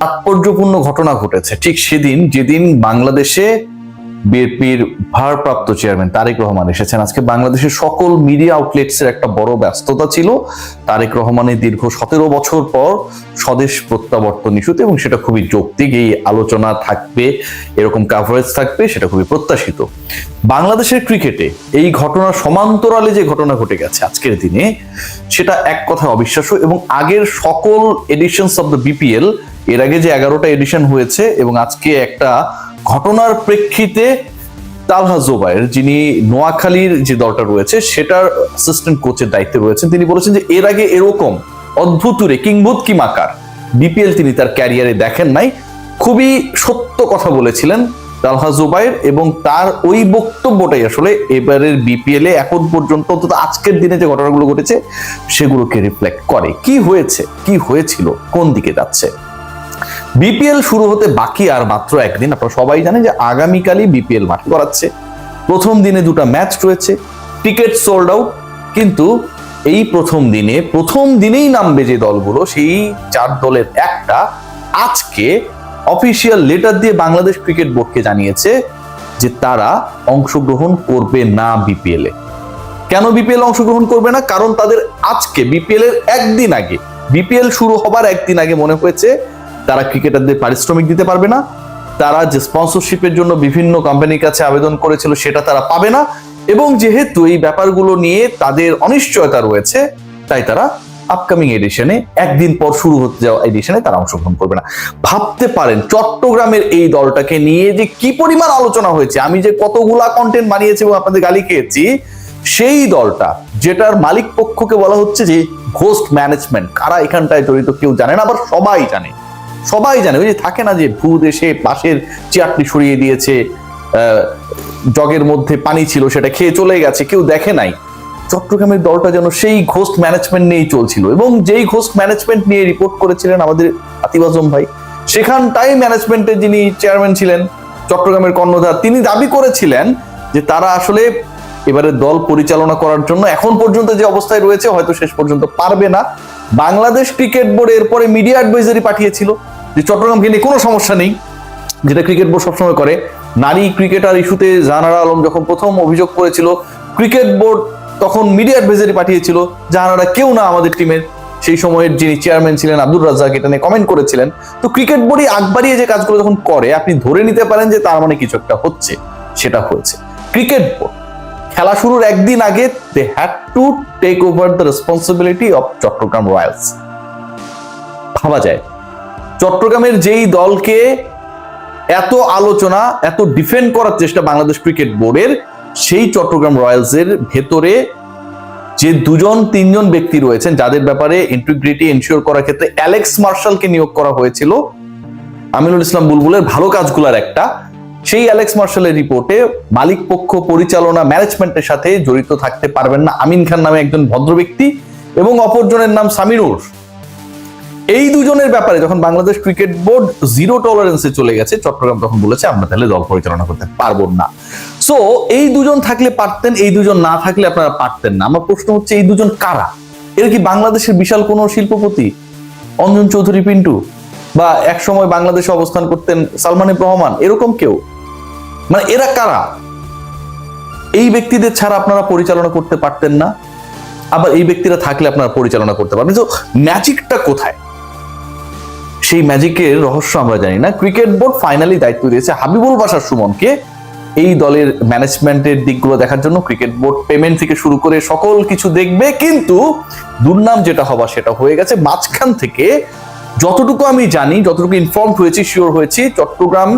তাৎপর্যপূর্ণ ঘটনা ঘটেছে ঠিক সেদিন যেদিন বাংলাদেশে বিএনপির ভারপ্রাপ্ত চেয়ারম্যান তারেক রহমান এসেছেন। আজকে বাংলাদেশের সকল মিডিয়া আউটলেটস এর একটা বড় ব্যস্ততা ছিল তারেক রহমানের দীর্ঘ 17 বছর পর স্বদেশ প্রত্যাবর্তন ইস্যুতে, এবং সেটা খুবই যৌক্তিক। এই আলোচনা থাকবে, এরকম কাভারেজ থাকবে, সেটা খুবই প্রত্যাশিত। বাংলাদেশের ক্রিকেটে এই ঘটনার সমান্তরালে যে ঘটনা ঘটে গেছে আজকের দিনে, সেটা এক কথায় অবিশ্বাস্য। এবং আগের সকল এডিশনস অফ দ্য বিপিএল, এর আগে যে 11টা এডিশন হয়েছে, এবং আজকে একটা ঘটনার প্রেক্ষিতে তালহা জোবায়ের, যিনি নোয়াখালীর যে দলটা রয়েছে সেটার অ্যাসিস্ট্যান্ট কোচের দায়িত্বে রয়েছেন, তিনি বলেছেন যে এর আগে এরকম অদ্ভুতুরে কিংবদন্তিমাকার বিপিএল তিনি তার ক্যারিয়ারে দেখেন নাই। খুবই সত্য কথা বলেছিলেন তালহা জোবায়ের, এবং তার ওই বক্তব্যটাই আসলে এবারের বিপিএল এ এখন পর্যন্ত, অন্তত আজকের দিনে যে ঘটনাগুলো ঘটেছে সেগুলোকে রিফ্লেক্ট করে। কি হয়েছে, কি হয়েছিল, কোন দিকে যাচ্ছে। বিপিএল শুরু হতে বাকি আর মাত্র একদিন। আপনারা সবাই জানেন যে আগামীকালই বিপিএল মাঠে গড়াচ্ছে। প্রথম দিনে 2টা ম্যাচ রয়েছে, টিকিট সোল্ড আউট। কিন্তু এই প্রথম দিনেই নামবে যে দলগুলো, সেই 4 দলের একটা আজকে অফিসিয়াল লেটার দিয়ে বাংলাদেশ ক্রিকেট বোর্ডকে জানিয়েছে যে তারা অংশগ্রহণ করবে না বিপিএল এ। কেন বিপিএল অংশগ্রহণ করবে না? কারণ তাদের আজকে বিপিএল এর একদিন আগে, বিপিএল শুরু হবার একদিন আগে মনে হয়েছে তারা ক্রিকেটারদের পারিশ্রমিক দিতে পারবে না, তারা যে স্পন্সরশিপের জন্য বিভিন্ন কোম্পানির কাছে আবেদন করেছিল সেটা তারা পাবে না, এবং যেহেতু এই ব্যাপারগুলো নিয়ে তাদের অনিশ্চয়তা রয়েছে, তাই তারা আপকামিং এডিশনে, একদিন পর শুরু হতে যাওয়া এডিশনে তারা অংশগ্রহণ করবে না। ভাবতে পারেন চট্টগ্রামের এই দলটাকে নিয়ে যে কি পরিমাণ আলোচনা হয়েছে, আমি যে কতগুলা কন্টেন্ট বানিয়েছি এবং আপনাদের গালি খেয়েছি, সেই দলটা যেটার মালিক পক্ষকে বলা হচ্ছে যে ঘোস্ট ম্যানেজমেন্ট, কারা এখানটায় জড়িত কেউ জানে না, আবার সবাই জানে। ওই যে থাকে না যে ভূত এসে পাশের চেয়ারটি সরিয়ে দিয়েছে, জগের মধ্যে পানি ছিল সেটা খেয়ে চলে গেছে, কেউ দেখে নাই। চট্টগ্রামের দলটা যেন সেই ঘোস্ট ম্যানেজমেন্ট নিয়েই চলছিল, এবং যেই ঘোস্ট ম্যানেজমেন্ট নিয়ে রিপোর্ট করেছিলেন আমাদের আতিফ আজম ভাই, সেখানটাই ম্যানেজমেন্টের যিনি চেয়ারম্যান ছিলেন চট্টগ্রামের কর্ণধার, তিনি দাবি করেছিলেন যে তারা আসলে এবারে দল পরিচালনা করার জন্য এখন পর্যন্ত যে অবস্থায় রয়েছে হয়তো শেষ পর্যন্ত পারবে না। বাংলাদেশ ক্রিকেট বোর্ড এরপরে মিডিয়া অ্যাডভাইজারি পাঠিয়েছিল যে চট্টগ্রামকে নিয়ে কোনো সমস্যা নেই, যেটা ক্রিকেট বোর্ড সবসময় করে। নারী ক্রিকেটার ইস্যুতে জাহানারা আলম যখন প্রথম অভিযোগ করেছিল, ক্রিকেট বোর্ড তখন মিডিয়া অ্যাডভাইজারি পাঠিয়েছিল, জাহানারা কেউ না আমাদের টিমের। সেই সময়ের যিনি চেয়ারম্যান ছিলেন আব্দুর রাজ্জাক এটা নিয়ে কমেন্ট করেছিলেন। তো ক্রিকেট বোর্ডই আগ বাড়িয়ে যে কাজগুলো যখন করে, আপনি ধরে নিতে পারেন যে তার মানে কিছু একটা হচ্ছে। সেটা হয়েছে ক্রিকেট বোর্ড খেলা শুরুর একদিন আগে they had to take over the responsibility of Chattogram Royals. ভাবা যায় চট্টগ্রামের যেই দলকে এত আলোচনা, এত ডিফেন্ড করার চেষ্টা বাংলাদেশ ক্রিকেট বোর্ডের, সেই চট্টগ্রাম রয়্যালসের ভেতরে যে 2-3জন ব্যক্তি রয়েছেন যাদের ব্যাপারে ইন্টিগ্রিটি এনশিওর করার ক্ষেত্রে অ্যালেক্স মার্শালকে নিয়োগ করা হয়েছিল, আমিনুল ইসলাম বুলবুলের ভালো কাজগুলোর একটা, সেই অ্যালেক্স মার্শালের রিপোর্টে মালিক পক্ষ, পরিচালনা, ম্যানেজমেন্টের সাথে জড়িত থাকতে পারবেন না আমিন খান নামে একজন ভদ্র ব্যক্তি, এবং অপরজনের নাম সামিনুর। এই দুজনের ব্যাপারে যখন বাংলাদেশ ক্রিকেট বোর্ড 0 টলারেন্সে চলে গেছে, চট্টগ্রাম তখন বলেছে আমরা তাহলে দল পরিচালনা করতে পারবো না। সো এই দুজন থাকলে পারতেন, এই দুজন না থাকলে আপনারা পারতেন না। আমার প্রশ্ন হচ্ছে এই দুজন কারা? এরা কি বাংলাদেশের বিশাল কোনো শিল্পপতি, অঞ্জন চৌধুরী পিন্টু, বা একসময় বাংলাদেশে অবস্থান করতেন সালমান এফ রহমান, এরকম কেউ? মানে এরা কারা? এই ব্যক্তিদের ছাড়া আপনারা পরিচালনা করতে পারতেন না, আবার এই ব্যক্তিরা থাকলে আপনারা পরিচালনা করতে পারবেন। তো ম্যাজিকটা কোথায়? সেই ম্যাজিকের রহস্য আমরা জানি না। ক্রিকেট বোর্ড ফাইনালি দায়িত্ব দিয়েছে হাবিবুল বাশার সুমনকে এই দলের ম্যানেজমেন্টের দিকগুলো দেখার জন্য। ক্রিকেট বোর্ড পেমেন্ট থেকে শুরু করে সকল কিছু দেখবে, কিন্তু দুর্নাম যেটা হওয়া সেটা হয়ে গেছে। মাঝখান থেকে যতটুকু আমি জানি, যতটুকু ইনফর্মড হয়েছি, শিওর হয়েছি, চট্টগ্রাম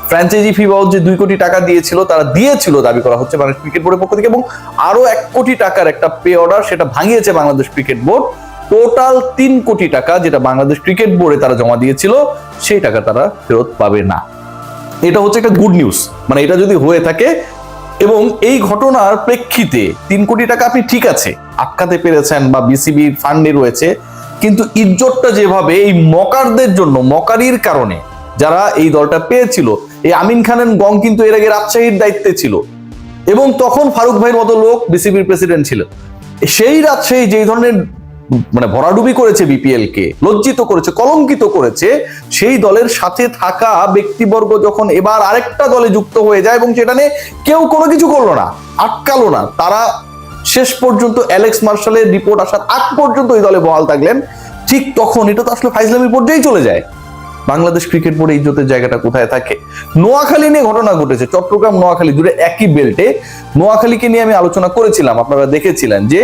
ফ্র্যাঞ্চাইজি ফি বাবদ যে 2 কোটি টাকা দিয়েছিল, তারা দিয়েছিল দাবি করা হচ্ছে বাংলাদেশ ক্রিকেট বোর্ডের পক্ষ থেকে, এবং আরো 1 কোটি টাকার একটা পে অর্ডার সেটা ভাঙিয়েছে বাংলাদেশ ক্রিকেট বোর্ড। টোটাল 3 কোটি টাকা যেটা বাংলাদেশ ক্রিকেট বোর্ডে তারা জমা দিয়েছিল, সেই টাকা তারা ফেরত পাবে না। এটা হচ্ছে একটা গুড নিউজ। মানে এটা যদি হয়ে থাকে, এবং এই ঘটনার প্রেক্ষিতে 3 কোটি টাকা আপনি ঠিক আছে আটকাতে পেরেছেন বা বিসিবির ফান্ডে রয়েছে, কিন্তু ইজ্জতটা যেভাবে এই মকারদের জন্য, মকারির কারণে যারা এই দলটা পেয়েছিল, এই আমিন খানের গং কিন্তু এর আগে রাজশাহীর দায়িত্বে ছিল, এবং তখন ফারুক ভাইয়ের মতো লোক বিসিবির প্রেসিডেন্ট ছিল। সেই রাজশাহী যেই ধরনের মানে ভরাডুবি করেছে বিপিএল কে, লজ্জিত করেছে, কলঙ্কিত করেছে, সেই দলের সাথে থাকা ব্যক্তিবর্গ যখন এবার আরেকটা দলে যুক্ত হয়ে যায় এবং সেটা নিয়ে কেউ কোনো কিছু করলো না, আটকালো না, তারা শেষ পর্যন্ত অ্যালেক্স মার্শালের রিপোর্ট আসার আগ পর্যন্ত ওই দলে বহাল থাকলেন, ঠিক তখন এটা তো আসলে ফাইজলামি পর্যায়ে চলে যায়। বাংলাদেশ ক্রিকেট বোর্ডে ইজ্জতের জায়গাটা কোথায় থাকে? নোয়াখালী নিয়ে ঘটনা ঘটেছে, চট্টগ্রাম নোয়াখালী দুটো একই বেল্টে। নোয়াখালীকে নিয়ে আমি আলোচনা করেছিলাম, আপনারা দেখেছিলেন যে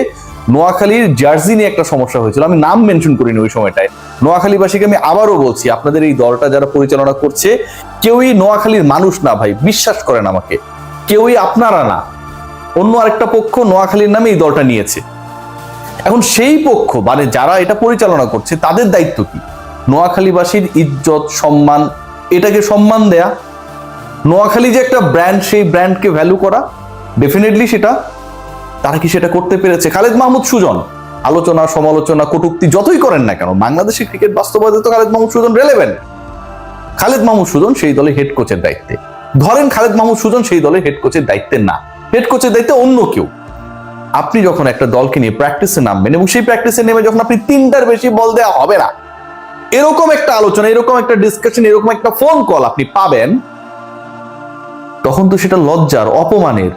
নোয়াখালীর জার্সি নিয়ে একটা সমস্যা হয়েছিল, আমি নাম মেনশন করিনি ওই সময়টায়। নোয়াখালীবাসীকে আমি আবারও বলছি, আপনাদের এই দলটা যারা পরিচালনা করছে কেউই নোয়াখালীর মানুষ না ভাই, বিশ্বাস করেন আমাকে, কেউই আপনারা না, অন্য আরেকটা পক্ষ নোয়াখালীর নামে এই দলটা নিয়েছে। এখন সেই পক্ষ মানে যারা এটা পরিচালনা করছে তাদের দায়িত্ব কি? নোয়াখালীবাসীর ইজ্জত সম্মান, এটাকে সম্মান দেয়া, নোয়াখালী যে একটা ব্র্যান্ড, সেই ব্র্যান্ডকে ভ্যালু করা, ডেফিনেটলি সেটা তারা কি সেটা করতে পেরেছে? খালেদ মাহমুদ সুজন আলোচনা সমালোচনা কটূক্তি যতই করেন না কেন, বাংলাদেশের ক্রিকেট বাস্তবতায় তো খালেদ মাহমুদ সুজন রেলেভেন্ট। খালেদ মাহমুদ সুজন সেই দলে হেড কোচের দায়িত্বে, ধরেন খালেদ মাহমুদ সুজন সেই দলে হেড কোচের দায়িত্বে না, হেড কোচের দায়িত্বে অন্য কেউ। আপনি যখন একটা দলকে নিয়ে প্র্যাকটিসে নামবেন এবং সেই প্র্যাকটিসে নেমে যখন আপনি 3টার বেশি বল দেওয়া হবে না, এরকম একটা আলোচনা, এরকম একটা ডিসকাশন, এরকম একটা ফোন কল আপনি পাবেন, তখন তো সেটা লজ্জার, অপমানের,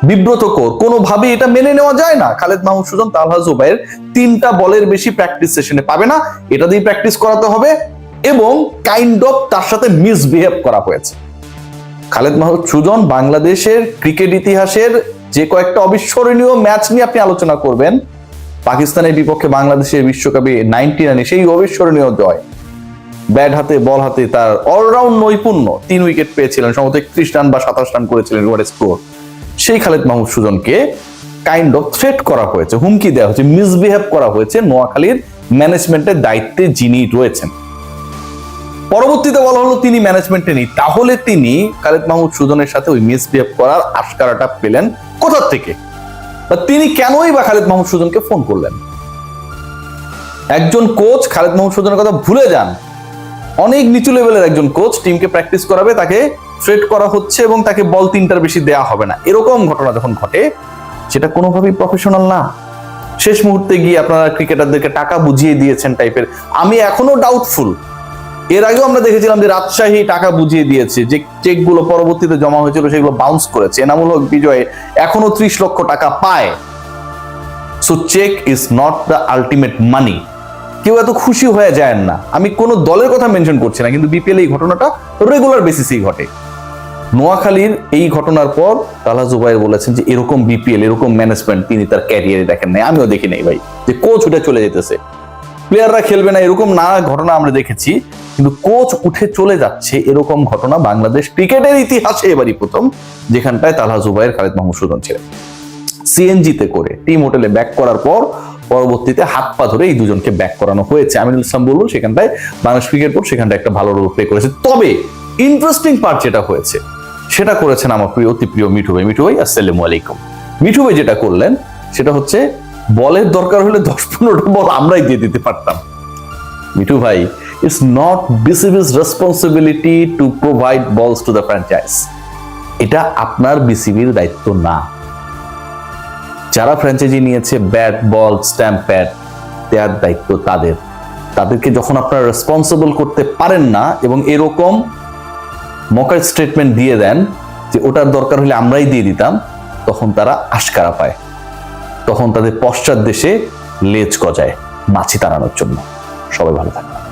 বিব্রতকর, কোনোভাবে এটা মেনে নেওয়া যায় না। খালেদ মাহমুদ সুজন তালহা জুবায়ের 3টা বলের বেশি প্র্যাকটিস সেশনে পাবে না, এটা দিয়ে প্র্যাকটিস করাতে হবে এবং কাইন্ড অফ তার সাথে মিসবিহেভ করা হয়েছে। খালেদ মাহমুদ সুজন বাংলাদেশের ক্রিকেট ইতিহাসের যে কয়েকটা অবিস্মরণীয় ম্যাচ নিয়ে আপনি আলোচনা করবেন, পাকিস্তানের বিপক্ষে বাংলাদেশের বিশ্বকাপে 99 সেই অবিস্মরণীয় জয়, ব্যাট হাতে বল হাতে তার অলরাউন্ড নৈপুণ্য, 3 উইকেট পেয়েছিলেন, সম্ভবত 31 রান বা 27 রান করেছিলেন স্কোর। সেই খালেদ মাহমুদ সুজনকে কাইন্ড অফ থ্রেট করা হয়েছে, হুমকি দেওয়া হয়েছে, মিসবিহেভ করা হয়েছে নোয়াখালীর ম্যানেজমেন্টের দায়িত্বে যিনি রয়েছেন। পরবর্তীতে বলা হলো তিনি ম্যানেজমেন্টে নেই, তাহলে তিনি খালেদ মাহমুদ সুজনের সাথে ওই মিসবিহেভ করার আশকারাটা পেলেন কোথা থেকে? তিনি কেনই বা খালেদ মাহমুদ সুজনকে ফোন করলেন? একজন কোচ, খালেদ মাহমুদ সুজনের কথা ভুলে যান, অনেক নিচু লেভেলের একজন কোচ টিমকে প্র্যাকটিস করাবে, তাকে থ্রেট করা হচ্ছে এবং তাকে বল 3টার বেশি দেওয়া হবে না, এরকম ঘটনা যখন ঘটে, সেটা কোনোভাবেই প্রফেশনাল না। শেষ মুহূর্তে গিয়ে আপনারা ক্রিকেটারদেরকে টাকা বুঝিয়ে দিয়েছেন টাইপের, আমি এখনো ডাউটফুল। এর আগেও আমরা দেখেছিলাম যে রাজশাহী টাকা বুঝিয়ে দিয়েছে, যে চেকগুলো পরবর্তীতে জমা হয়েছিল সেগুলো বাউন্স করেছে, এনামুল হক বিজয় এখনো 30 লক্ষ টাকা পায়। So cheque is not the ultimate money. কেউ এত খুশি হয়ে যায় না, আমি কোনো দলের কথা মেনশন করছি না, কিন্তু বিপিএল এই ঘটনাটা রেগুলার বেসিসেই ঘটে। নোয়াখালীর এই ঘটনার পর তালহা জুবায়ের বলেছেন যে এরকম বিপিএল, এরকম ম্যানেজমেন্ট তিনি তার ক্যারিয়ারে দেখেন নাই, আমিও দেখি নাই ভাই, যে কোচ উঠে চলে যেতেছে, প্লেয়াররা খেলবে না, এরকম নানা ঘটনা আমরা দেখেছি, কিন্তু কোচ উঠে চলে যাচ্ছে এরকম ঘটনা বাংলাদেশ ক্রিকেটের ইতিহাসে এবারই প্রথম, যেখানটায় তালহা জুবায়ের, খালেদ মাহমুদ সুজন ছিলেন। সিএনজিতে করে টিম হোটেলে ব্যাক করার পর পরবর্তীতে হাত পা ধরে এই দুজনকে ব্যাক করানো হয়েছে। আমিনুল ইসলাম বলবো সেখানটায় বাংলাদেশ ক্রিকেট বোর্ড সেখানটায় একটা ভালো রোল প্লে করেছে। তবে ইন্টারেস্টিং পার্ট যেটা হয়েছে সেটা করেছেন আমার প্রিয়, অতি প্রিয় মিঠু ভাই। মিঠু ভাই আসসালামু আলাইকুম। মিঠু ভাই যেটা করলেন সেটা হচ্ছে, বলের দরকার হলে 10-15টা বল আমরাই দিয়ে দিতে পারতাম। মিঠু ভাই, it's not BCB's responsibility to provide balls to the franchise. এটা আপনার বিসিবির দায়িত্ব না। যারা ফ্র্যাঞ্চাইজি নিয়েছে ব্যাট বল স্ট্যাম্প প্যাড দেওয়ার দায়িত্ব তাদের। তাদেরকে যখন আপনারা রেসপন্সিবল করতে পারেন না এবং এরকম মকার স্টেটমেন্ট দিয়ে দেন যে ওটার দরকার হলে আমরাই দিয়ে দিতাম, তখন তারা আশকারা পায়, তখন তাদের পশ্চাৎ দেশে লেজ গজায় মাছি তাড়ানোর জন্য। সবাই ভালো থাকবেন।